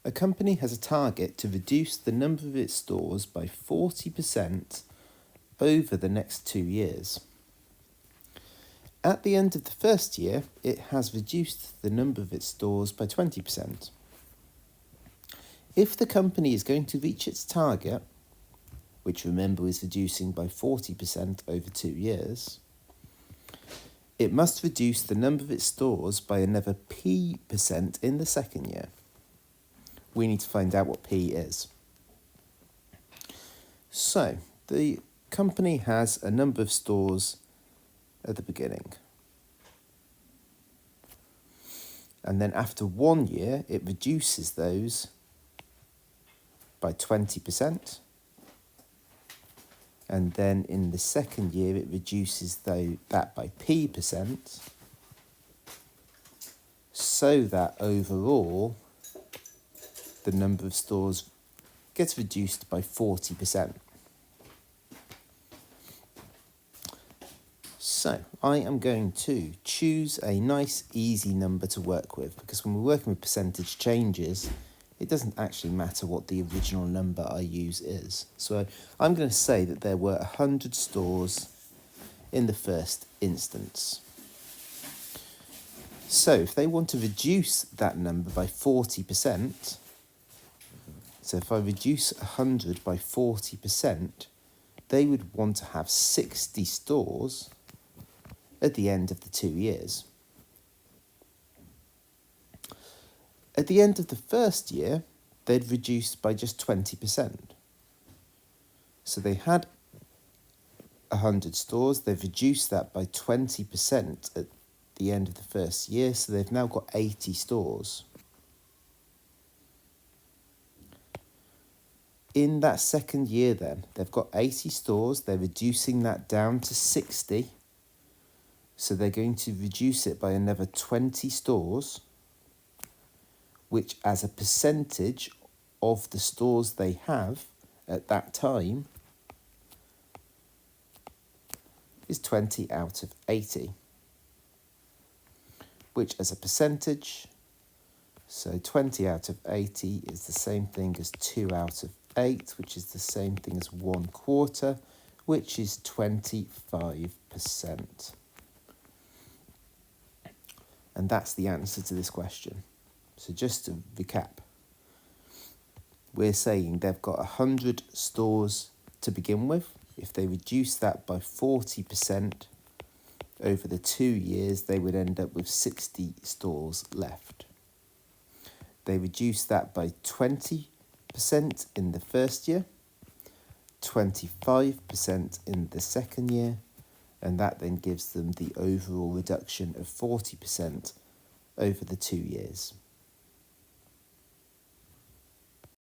A company has a target to reduce the number of its stores by 40% over the next 2 years. At the end of the first year, it has reduced the number of its stores by 20%. If the company is going to reach its target, which remember is reducing by 40% over 2 years, it must reduce the number of its stores by another P% in the second year. We need to find out what P is. So, the company has a number of stores at the beginning. And then after 1 year, it reduces those by 20%. And then in the second year, it reduces that by P%, so that overall, the number of stores gets reduced by 40%. So I am going to choose a nice easy number to work with, because when we're working with percentage changes, it doesn't actually matter what the original number I use is. So I'm going to say that there were 100 stores in the first instance. So if they want to reduce that number by 40%, so if I reduce 100 by 40%, they would want to have 60 stores at the end of the 2 years. At the end of the first year, they'd reduced by just 20%. So they had 100 stores, they've reduced that by 20% at the end of the first year, so they've now got 80 stores. In that second year then, they've got 80 stores, they're reducing that down to 60, so they're going to reduce it by another 20 stores, which as a percentage of the stores they have at that time is 20 out of 80, which as a percentage, so 20 out of 80 is the same thing as 2 out of 8, which is the same thing as 1/4, which is 25%. And that's the answer to this question. So just to recap, we're saying they've got 100 stores to begin with. If they reduce that by 40% over the 2 years, they would end up with 60 stores left. They reduce that by 20% in the first year, 25% in the second year, and that then gives them the overall reduction of 40% over the 2 years.